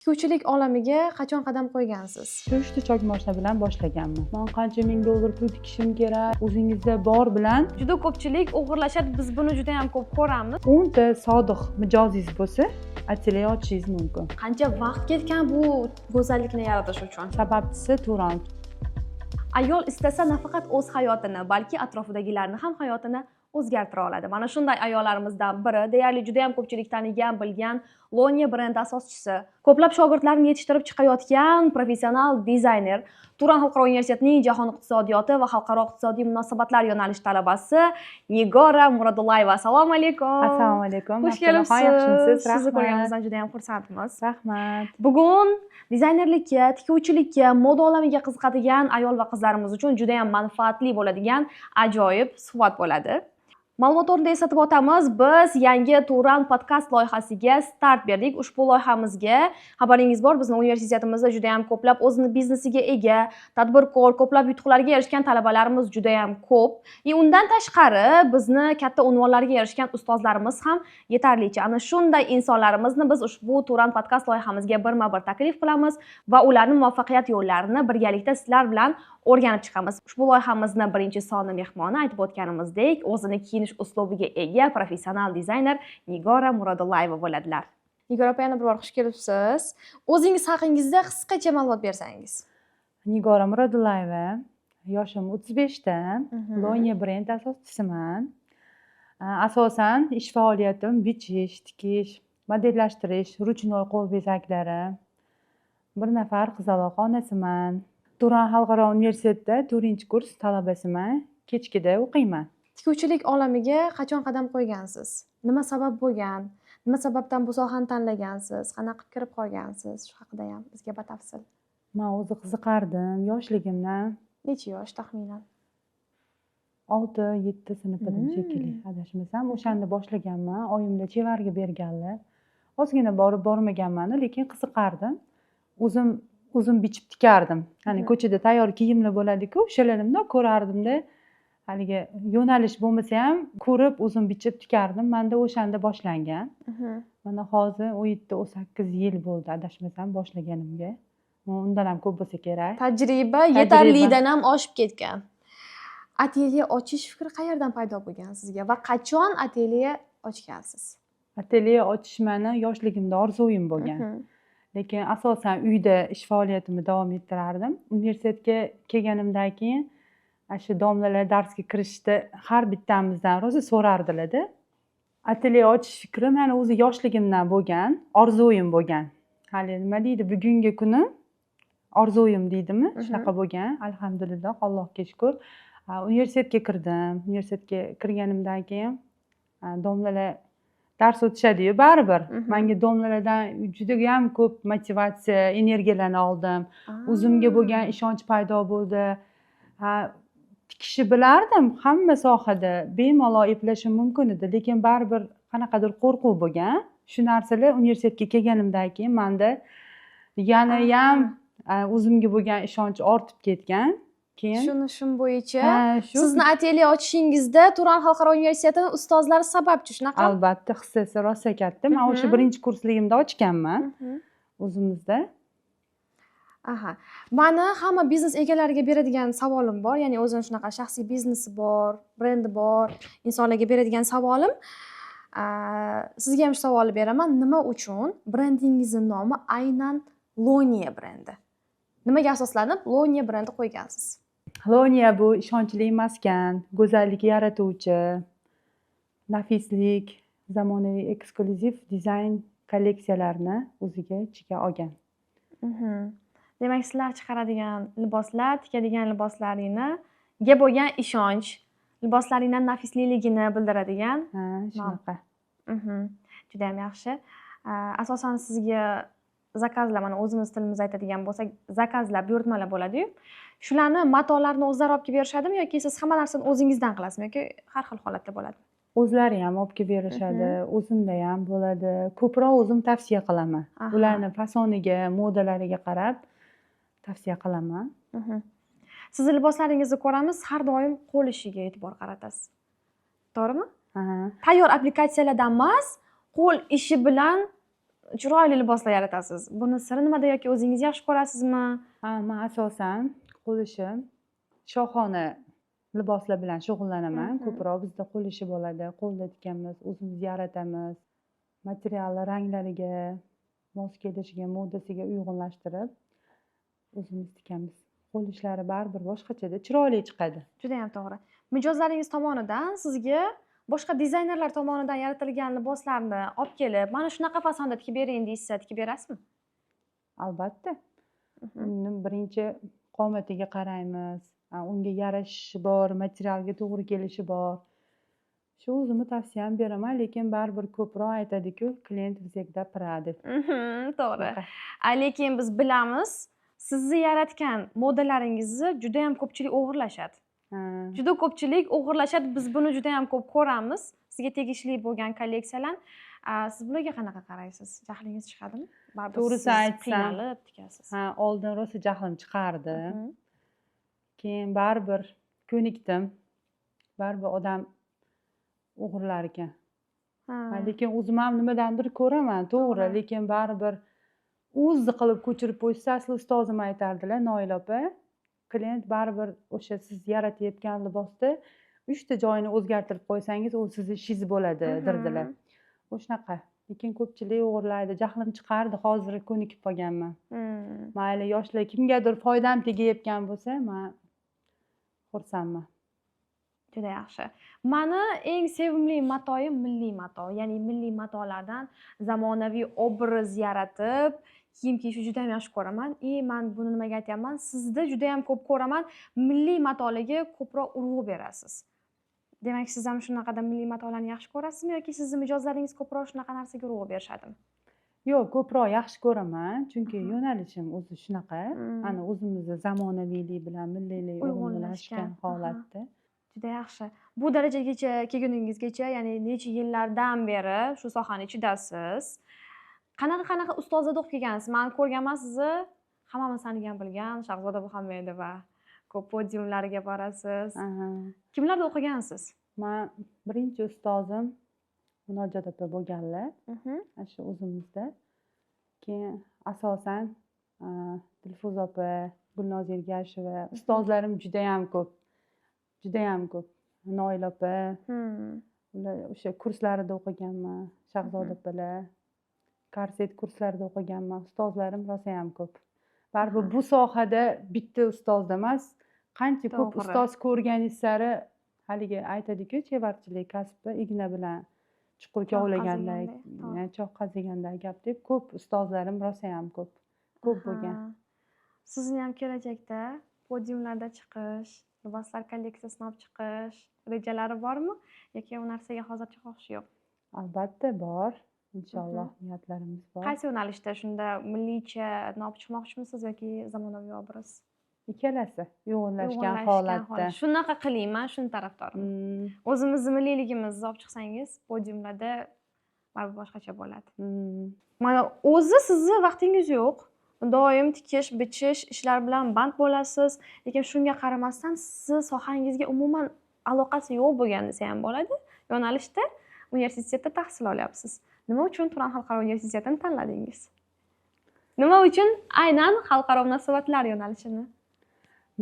Tikuvchilik olamiga qachon qadam qo'ygansiz? 3 cho'k moshina bilan boshlaganman. Men qancha ming dollar pul tikishim kerak, o'zingizda bor bilan Juda ko'pchilik o'g'irlashadi, biz buni juda ham ko'p ko'ramiz. 10 ta sodiq mijozingiz bo'lsa, ateliye ochishingiz mumkin. Qancha vaqt ketgan bu go'zallikni yaratish uchun? Sababchisi Turan. Ayol istasa nafaqat o'z hayotini, balki atrofidagilarni ham hayotini o'zgartira oladi. Mana shunday ayollarimizdan biri, deyarli juda ham ko'pchilik tanigan, bilgan Lonia brendi asoschisi, ko'plab shogirdlarni yetishtirib chiqayotgan professional dizayner, Turan xalqaro universitetining jahon iqtisodiyoti va xalqaro iqtisodiy munosabatlar yo'nalishi talabasi Nigora Murodullayeva. Assalomu alaykum. Assalomu alaykum. Xush kelibsiz. Yaxshimisiz? Sizni ko'rganimizdan juda ham xursandmiz. Rahmat. Bugun dizaynerlikka, tikuvchilikka, moda olamiga qiziqadigan ayol va qizlarimiz uchun juda ham manfaatli bo'ladigan ajoyib suhbat bo'ladi. Ma'lumot o'rnida eslatib o'tamiz, biz yangi Turan podkast loyihasiga start berdik. Ushbu loyihamizga xabaringiz bor, bizning universitetimizda juda ham ko'plab o'zini biznesiga ega, tadbirkor, ko'plab yutuqlarga erishgan talabalarimiz juda ham ko'p. Undan tashqari bizni katta unvonlarga erishgan ustozlarimiz ham yetarlicha. Ana shunday insonlarimizni biz ushbu Turan podkast loyihamizga birma-bir taklif qilamiz va ularning muvaffaqiyat yo'llarini birgalikda sizlar bilan o'rganib chiqamiz. Ushbu loyihamizni birinchi sonli mehmoni aytib o'tganimizdek, o'zini kiyinish uslubiga ega professional dizayner Nigora Murodullayeva bo'ladilar. Nigora opa, yana bir bor xush kelibsiz. O'zingiz haqingizda qisqacha ma'lumot bersangiz. Nigora Murodullayeva, yoshim 35 ta, Lonia brend asoschisiman. Asosan ish faoliyatim bichish, tikish, modellashtirish, ruchnoy qo'l bezaklari. Bir nafar qizaloq onasiman. Turan xalqaro universitetida 4-kurs talabasiman. Kechkida o'qiyman. Tikuvchilik olamiga qachon qadam qo'ygansiz? Nima sabab bo'lgan? Nima sababdan bu sohani tanlagansiz? Qanaqa qilib kirib qolgansiz? Shu haqida ham bizga batafsil. Men o'zi qiziqardim yoshligimdan. Necha yosh taxminan? 6-7 sinfida shekilli adashmasam, o'shanda boshlaganman. Oyimlar chevarga berganlar. Ozgina borib bormaganman, lekin qiziqardim. O'zim bichib tikardim. Hani ko'chada tayyor kiyimlar bo'ladi-ku, o'shalarimdan ko'rardim-da. Haligi yo'nalish bo'lmasa ham ko'rib o'zim bichib tikardim. Menda o'shanda boshlangan. Mana hozir 17-18 yil bo'ldi adashmasam boshlaganimga. Undan ham ko'p bo'lsa kerak. Tajriba yetarlidan ham oshib ketgan. Ateliye ochish fikri qayerdan paydo bo'lgan sizga va qachon ateliye ochgansiz? Ateliye ochish meni yoshligimda orzuim bo'lgan. Lekin asosan uyda ish faoliyatimni davom ettirardim. Universitetga kelganimdan keyin shu domlalar darsga kirishda har bittamizdan rosa so'rardilar-da. Ateliye ochish fikri meni o'zi yoshligimdan bo'lgan, orzuim bo'lgan. Hali nima deydi, bugungi kuni orzuim deydimi? Shunaqa bo'lgan. Alhamdulillah, Allohga shukr. Universitetga kirdim. Universitetga kirganimdan keyin domlalar dars o'tishadi-yu baribir. Menga domlalardan juda ham ko'p motivatsiya, energiyalarni oldim. O'zimga bo'lgan ishonch paydo bo'ldi. Tikishni bilardim, hamma sohada bemalol eplashim mumkin edi, lekin baribir qanaqadir qo'rquv bo'lgan. Shu narsalar universitetga kelganimdan keyin menda yana ham o'zimga bo'lgan ishonch ortib ketgan. Shun bo'yicha sizni ateliye ochishingizda Turan xalqaro universitetining ustozlari sababchi, shunaqa? Albatta, hissasi rosa katta. Men o'sha 1-kursligimda ochganman o'zimizda. Aha. Mani hamma biznes egalariga beradigan savolim bor, ya'ni o'zim shunaqa shaxsiy biznesi bor, brendi bor insonlarga beradigan savolim. Sizga ham shu savolni beraman. Nima uchun brendingizning nomi aynan Lonia brendi? Nimaga asoslanib Lonia brendi qo'ygansiz? Lonia bu ishonchli maskan, go'zallik yaratuvchi, nafislik, zamonaviy eksklyuziv dizayn kolleksiyalarini o'ziga ichiga olgan. Demak, sizlar chiqaradigan liboslar, tikadigan liboslaringizga bo'lgan ishonch, liboslaringizning nafisliligini bildiradigan. Shunaqa. Juda ham yaxshi. Asosan sizga zakazlar, mana o'zimiz tilimizda aytadigan bo'lsak, zakazlar, buyurtmalar bo'ladi-yu. Shularni matolarni o'zlari olib kelib berishadimi yoki siz hamma narsani o'zingizdan qilasizmi yoki har xil holatda bo'ladi? O'zlari ham olib kelib berishadi, o'zimda ham bo'ladi. Ko'proq o'zim tavsiya qilaman. Ularni fasoniga, modalariga qarab tavsiya qilaman. Sizni liboslaringizni ko'ramiz, har doim qo'l ishiga e'tibor qaratasiz. To'g'rimi? Tayyor applikatsiyalardan emas, qo'l ishi bilan chiroyli liboslar yaratasiz. Buni siri nimada yoki o'zingiz yaxshi ko'rasizmi? Men asosan qo'l ishim, shohona liboslar bilan shug'ullanaman. Ko'proq bizda qo'l ishi bo'ladi. Qo'lda tikamiz, o'zimiz yaratamiz. Materialni ranglariga, mos kelishiga, modasiga uyg'unlashtirib o'zimiz tikamiz. Qo'l ishlari baribir boshqachada chiroyli chiqadi. Juda ham to'g'ri. Mijozlaringiz tomonidan sizga boshqa dizaynerlar tomonidan yaratilgan liboslarni olib kelib, mana shunaqa fasonda tikib bering deysa, tikib berasizmi? Albatta. Uni birinchi qomatiga qaraymiz. Unga yarashishi bor, materialga to'g'ri kelishi bor. Shu o'zimni tavsiyam beraman, lekin baribir ko'proq aytadi-ku, klient bizga pira deb. To'g'ri. Lekin biz bilamiz, sizni yaratgan modelaringizni juda ham ko'pchilik o'g'irlashadi. Juda ko'pchilik o'g'irlashadi. Biz buni juda ham ko'p ko'ramiz. Sizga tegishli bo'lgan kolleksiyalar. Siz bularga qanaqa qaraysiz? Jahlingiz chiqadimi? To'g'risi aytsam, qiynalib tikasiz. Oldin rosa jahlim chiqardi. Keyin baribir ko'nikdim. Baribir odam o'g'irlar ekan. Lekin o'zim ham nimadandir ko'raman, to'g'ri, lekin baribir o'zi qilib ko'chirib qo'ysa, asli ustozim aytardilar, Noila opa, klient baribir o'sha siz yaratayotgan libosda 3 ta joyini o'zgartirib qo'ysangiz, u sizni ishingiz bo'ladi, derdilar. O'shunaqa. Lekin ko'pchilik o'g'irlaydi. Jahlim chiqardi, hozir ko'nikib qolganman. Mayli, yoshlar kimgadir foydam tegayotgan bo'lsa, men xursandman. Juda yaxshi. Mani eng sevimli matoyim milliy mato. Ya'ni milliy matolardan zamonaviy obraz yaratib, kiyim kiyishni juda ham yaxshi ko'raman. Men buni nimaga aytyapman? Sizda juda ham ko'p ko'raman, milliy matolarga ko'proq urg'u berasiz. Demak, siz ham shunaqada milliy matolarni yaxshi ko'rasizmi yoki sizni mijozlaringiz ko'proq shunaqa narsaga urg'u berishadimi? Yo'q, ko'proq yaxshi ko'raman, chunki yo'nalishim o'zi shunaqa. Ana o'zimizni zamonaviylik bilan milliylik uyg'unlashgan holatda. Juda yaxshi. Bu darajagacha kelguningizgacha, ya'ni necha yillardan beri shu sohani ichidasiz. Qanaqa ustozlarda o'qib kelgansiz? Men ko'rganman sizni, hammamiz tanigan bilgan Shahzoda Muhammedova. Ko'p podiumlarga borasiz. Kimlarda o'qigansiz? Men birinchi ustozim Munojot opa bo'lganlar. Shu o'zimizda. Keyin asosan Dilfuza opa, Gulnoz Ergasheva, ustozlarim juda ham ko'p. Noila opa, ular o'sha kurslarida o'qiganman. Shahzoda opalar, korset kurslarida o'qiganman. Ustozlarim rosa ham ko'p. Baribir bu sohada bitta ustozda emas, qancha ko'p ustoz ko'rganingiz sari haligi aytadi-ku, chevarchilik kasbi igna bilan chuqur kovlaganday, choq qaziganday gap deb ko'p ustozlarim rosa ham ko'p bo'lgan. Sizni ham kelajakda podiumlarda chiqish, liboslar kolleksiyasini olib chiqish rejalari bormi yoki u narsaga hozircha xohish yo'q? Albatta bor. Inshaalloh niyatlarimiz bor. Qaysi yo'nalishda shunda milliycha olib chiqmoqchimisiz yoki zamonaviy obraz? Ikkalasi uyg'unlashgan holatda. Shunaqa qiling, men shuni tarafdoriman. O'zimizni milliyligimizni olib chiqsangiz, podiumlarda baribir boshqacha bo'ladi. Mana o'zi sizni vaqtingiz yo'q. Doim tikish, bichish ishlar bilan band bo'lasiz, lekin shunga qaramasdan siz sohangizga umuman aloqasi yo'q bo'lgan desa ham bo'ladi. Yo'nalishda universitetda tahsil olyapsiz. Nima uchun Turan xalqaro universitetini tanladingiz? Nima uchun aynan xalqaro munosabatlar yo'nalishini?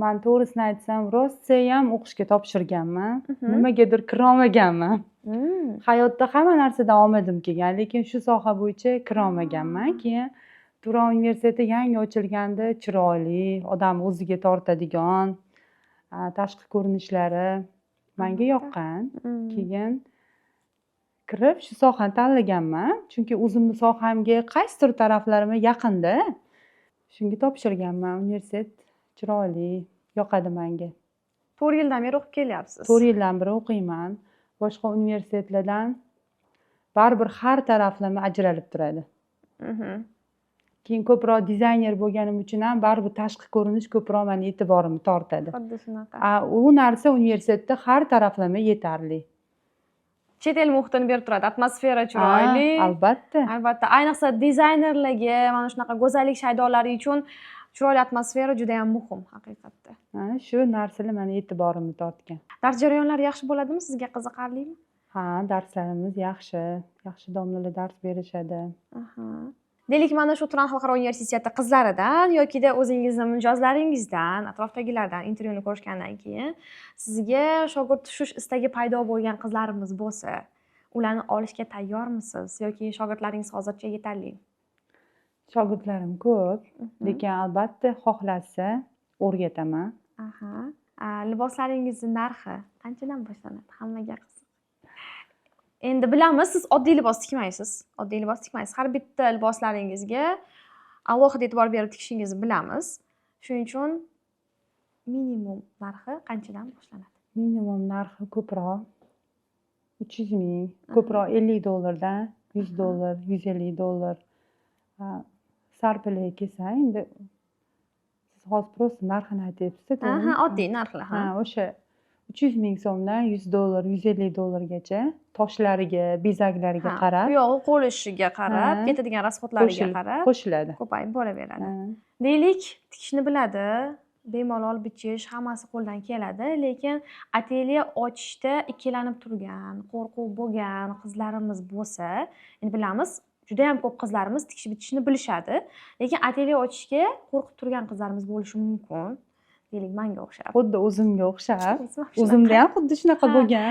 Men to'g'risini aytsam, Rossiya ham o'qishga topshirganman. Nimagadir kirolmaganman. Hayotda hamma narsadan omadim kelgan, lekin shu soha bo'yicha kirolmaganman. Keyin Turan universiteti yangi ochilganda chiroyli, odam o'ziga tortadigan, tashqi ko'rinishlari menga yoqqan. Keyin kirib shu sohani tanlaganman, chunki o'zimni sohamga qaysidir taraflarim yaqinda. Shunga topshirganman. Universitet chiroyli, yoqadi menga. 4 yildan beri o'qib kelyapsiz. 4 yildan beri o'qiyman. Boshqa universitetlardan baribir har taraflama ajralib turadi. Keyin ko'proq dizayner bo'lganim uchun ham baribir tashqi ko'rinish ko'proq meni e'tiborimni tortadi. Xuddi shunaqa. U narsa universitetda har taraflama yetarli. Chet el muhitini berib turadi, atmosfera chiroyli. Albatta. Albatta, ayniqsa dizaynerlarga, mana shunaqa go'zallik shaydolari uchun chiroyli atmosfera juda ham muhim haqiqatda. Shu narsalar meni e'tiborimni tortgan. Dars jarayonlari yaxshi bo'ladimi? Sizga qiziqarlimi? Ha, darslarimiz yaxshi. Yaxshi domlalar dars berishadi. Deylik, mana shu Turan xalqaro universiteti qizlaridan yokida o'zingizni mijozlaringizdan, atrofdagilardan intervyuni ko'rishgandan keyin sizga shogird tushish istagi paydo bo'lgan qizlarimiz bo'lsa, ularni olishga tayyormisiz yoki shogirdlaringiz hozircha yetarli? Shogirdlarim ko'p, lekin albatta xohlashsa o'rgataman. Liboslaringizni narxi qanchadan boshlanadi? Hammaga qiziq. Endi bilamiz, siz oddiy libos tikmaysiz. Oddiy libos tikmaysiz. Har bitta liboslaringizga alohida e'tibor berib tikishingizni bilamiz. Shuning uchun minimum narxi qanchadan boshlanadi? Minimum narxi ko'proq 300 ming, ko'proq $50dan, $100, $150. Sarpilay kelsa, endi siz hozir просто narxini aytyapsiz, to'g'rimi? Oddiy narxlar. O'sha 300 ming so'mdan $100, $150gacha toshlariga, bezaklariga qarab, buyog'i qo'lishiga qarab, ketadigan rasxodlariga qarab qo'shiladi. ko'payib boraveradi. Deylik, tikishni biladi, bemalol bichish, hammasi qo'ldan keladi, lekin atelye ochishda ikkilanib turgan, qo'rquv bo'lgan qizlarimiz bo'lsa, endi bilamiz, juda ham ko'p qizlarimiz tikish bitishni bilishadi, lekin atelye ochishga qo'rqib turgan qizlarimiz bo'lishi mumkin. Deylik, menga o'xshab. Xuddi o'zimga o'xshab. O'zimda ham xuddi shunaqa bo'lgan.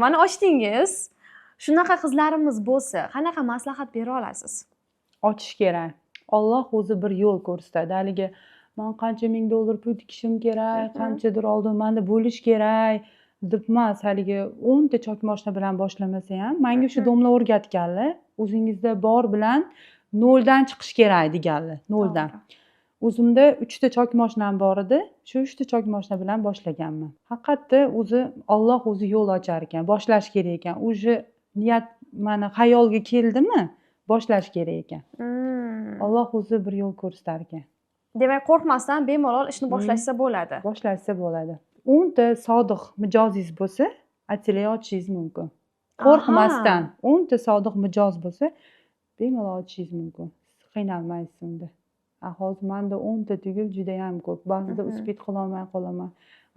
Mana ochdingiz. Shunaqa qizlarimiz bo'lsa, qanaqa maslahat bera olasiz? Ochish kerak. Alloh o'zi bir yo'l ko'rsatadi. Haligi men qancha ming dollar pul tikishim kerak, qanchadir oldin menda bo'lish kerak deb emas, haligi 10 ta chok moshina bilan boshlamasa ham, menga shu domla o'rgatganlar, o'zingizda bor bilan noldan chiqish kerak deganlar, noldan. O'zimda 3 ta chok moshinam bor edi, shu 3 ta chok moshina bilan boshlaganman. Haqiqatda o'zi Alloh o'zi yo'l ochar ekan, boshlash kerak ekan. O'sha niyat meni xayolga keldimi, boshlash kerak ekan. Alloh o'zi bir yo'l ko'rsatar ekan. Demak, qo'rqmasdan bemalol ishni boshlashsa bo'ladi. Boshlashsa bo'ladi. 10 ta sodiq mijozingiz bo'lsa, atelye ochishingiz mumkin. Qo'rqmasdan 10 ta sodiq mijoz bo'lsa, bemalol ochishingiz mumkin. Qiynalmaysiz unda. Hozir menda 10 ta tugul juda ham ko'p. Ba'zida uspet qila olmay qolaman.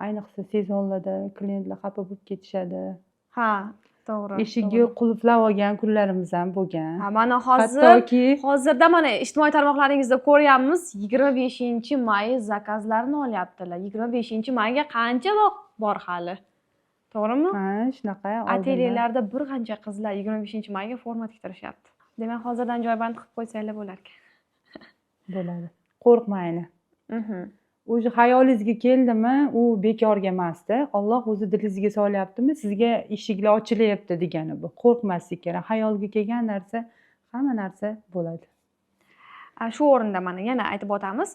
Ayniqsa sezonlarda klientlar xafa bo'lib ketishadi. To'g'ri. Eshikni qulflab olgan kunlarimiz ham bo'lgan. Mana hozirda mana ijtimoiy tarmoqlaringizda ko'ryapmiz, 25-may zakazlarni olyaptilar. 25-mayga qancha vaqt bor hali? To'g'rimi? Shunaqa. Atelyelarda bir qancha qizlar 25-mayga forma tiktirishyapti. Demak, hozirdan joyband qilib qo'ysanglar bo'lar ekan. Bo'ladi. Qo'rqmaylik. O'zi xayolingizga keldimi, u bekorga emasda. Alloh o'zi dilingizga solyaptimi, sizga eshiklar ochilyapti degani bu. Qo'rqmaslik kerak. Xayolga kelgan narsa, hamma narsa bo'ladi. Shu o'rinda mana yana aytib o'tamiz.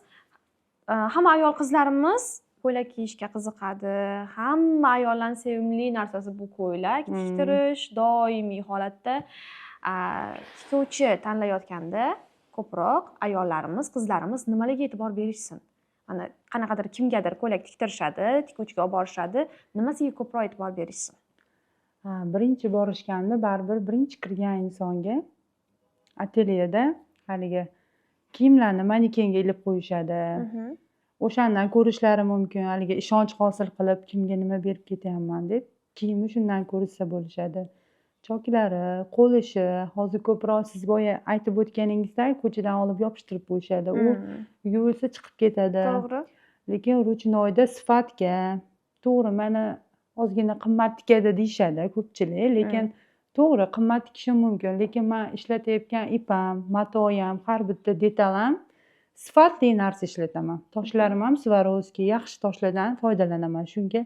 Hamma ayol qizlarimiz ko'ylak kiyishga qiziqadi. Hamma ayollarning sevimli narsasi bu ko'ylak tiktirish, doimiy holatda tikuvchi tanlayotganda ko'proq ayollarimiz, qizlarimiz nimalarga e'tibor berishsin? Mana qanaqadir kimgadir ko'ylak tiktirishadi, tikuvchiga olib borishadi, nimasiga ko'proq e'tibor berishsin? Birinchi borishganda baribir birinchi kirgan insonga atelyeda haligi kiyimlarni manekenga ilib qo'yishadi. O'shandan ko'rishlari mumkin, haligi ishonch hosil qilib, kimga nima berib ketyapman deb, kiyimni shundan ko'rishsa bo'lishadi. Choklari, qo'lishi, hozir ko'proq siz boya aytib o'tganingizdek, ko'chadan olib yopishtirib qo'yishadi. U yuvilsa chiqib ketadi. To'g'ri. Lekin ruchnoyda sifatga, to'g'ri, mana ozgina qimmat tikadi deyishadi ko'pchilik, lekin to'g'ri, qimmat tikishi mumkin, lekin men ishlatayotgan ipam, matoyam, har bitta detalim sifatli narsa ishlataman. Toshlarim ham Swarovski, yaxshi toshlardan foydalanaman. Shunga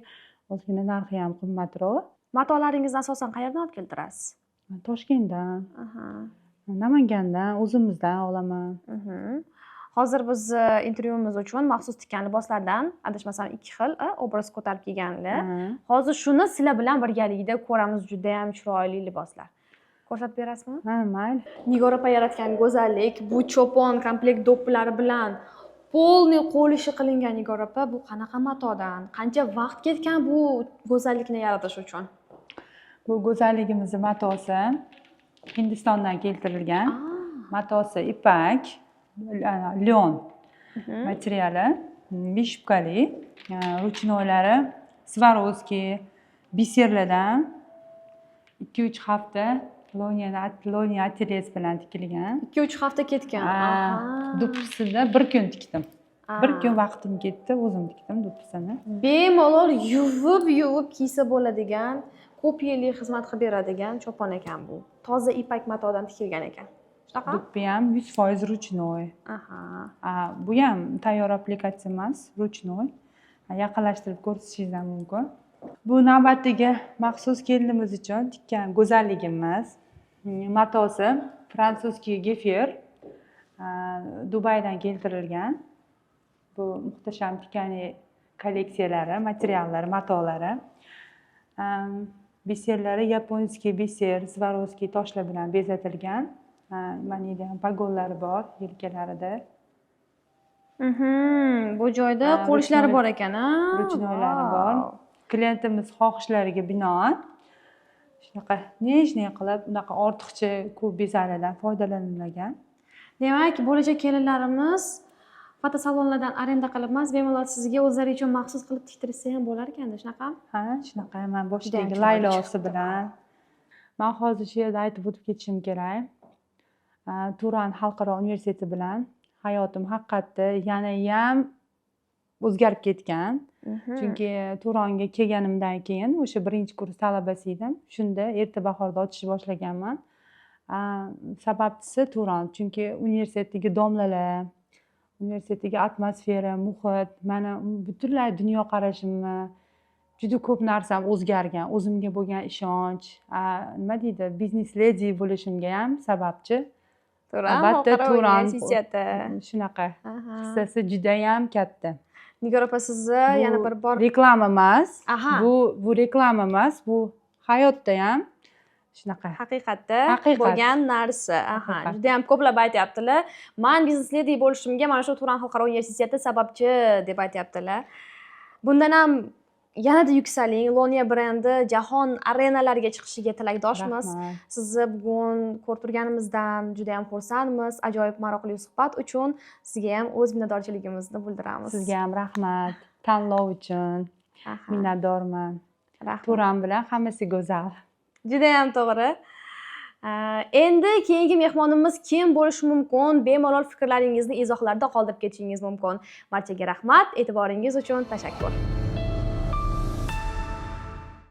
ozgina narxi ham qimmatroq. Matolaringizni asosan qayerdan olib keltirasiz? Toshkentdan, Namangandan, o'zimizdan olaman. Hozir biz intervyumiz uchun maxsus tikkan liboslardan adashmasam 2 xil obraz ko'tarib kelganlar. Hozir shuni sizlar bilan birgalikda ko'ramiz, juda ham chiroyli liboslar. Ko'rsatib berasizmi? Mayli. Nigor opa yaratgan go'zallik, bu cho'pon komplekt do'ppilari bilan polniy qo'l ishi qilingan. Nigor opa, bu qanaqa matodan, qancha vaqt ketgan bu go'zallikni yaratish uchun? Bu go'zalligimiz matosi Hindistondan keltirilgan. Matosi ipak, lyon materiali, beshupkali, ruchnoylari Swarovski, biserlardan 2-3 hafta Loniya atelyesi bilan tikilgan. 2-3 hafta ketgan. Aha. Do'ppisini bir kun tikdim. Bir kun vaqtim ketdi, o'zim tikdim do'ppisini. Bemalol yuvib kiysa bo'ladigan, ko'p yillik xizmat qilib beradigan chopon ekan bu. Toza ipak matodan tikilgan ekan. Shunaqa? Do'ppi ham 100% ruchnoy. Aha. Bu ham tayyor aplikatsiya emas, ruchnoy. Yaqinlashtirib ko'rsatishingiz ham mumkin. Bu navbatdagi maxsus kelinimiz uchun tikkan go'zalligimiz. Matosi fransuzskiy gefir. Dubaydan keltirilgan. Bu muhtasham tikkani kolleksiyalari, materiallari, matolari. Biserlari yaponskiy biser, Swarovskiy toshlar bilan bezatilgan. Mana yerda ham pogonlari bor, yelkalarida. Bu joyda qo'lishlari bor ekan, ha? Ruchnoylari bor. Klientimiz xohishlariga binoan shunaqa nejniy qilib, unaqa ortiqcha ko'p bezaklardan foydalanilmagan. Demak, bo'lajak kelinlarimiz fotosalonlardan arenda qilib emas, bemalol sizga o'zlari uchun maxsus qilib tiktirishsa ham bo'lar ekanda, shunaqa? Ha, shunaqa. Men boshidagi laylosi bilan. Men hozir shu yerda aytib o'tib ketishim kerak. Turan xalqaro universiteti bilan hayotim haqiqatda yana ham o'zgarib ketgan. Chunki Turonga kelganimdan keyin o'sha birinchi kurs talabasi edim. Shunda erta bahorda ochishni boshlaganman. Sababchisi Turon, chunki universitetdagi domlalar, universitetdagi atmosfera, muhit, meni butunlay dunyoqarashimni juda ko'p narsam o'zgargan. O'zimga bo'lgan ishonch, nima deydi, biznes ledi bo'lishimga ham sababchi. Albatta Turon shunaqa hissasi juda ham katta. Nigor opa, sizni yana bir bor reklama emas. Bu reklama emas, bu hayotda ham shunaqa haqiqatda bo'lgan narsa. Juda ham ko'plab aytyaptilar. Men biznes ledi bo'lishimga mana shu Turan xalqaro universiteti sababchi deb aytyaptilar. Bundan ham yanada yuksaling. Loniya brendi jahon arenalariga chiqishiga tilakdoshmiz. Sizni bugun ko'rib turganimizdan juda ham xursandmiz. Ajoyib maroqli suhbat uchun sizga ham o'z minnatdorchiligimizni bildiramiz. Sizga ham rahmat. Tanlov uchun minnatdorman. Turan bilan hammasi go'zal. Juda ham to'g'ri. Endi keyingi mehmonimiz kim bo'lishi mumkin? Bemalol fikrlaringizni izohlarda qoldirib ketishingiz mumkin. Barchaga rahmat, e'tiboringiz uchun tashakkur.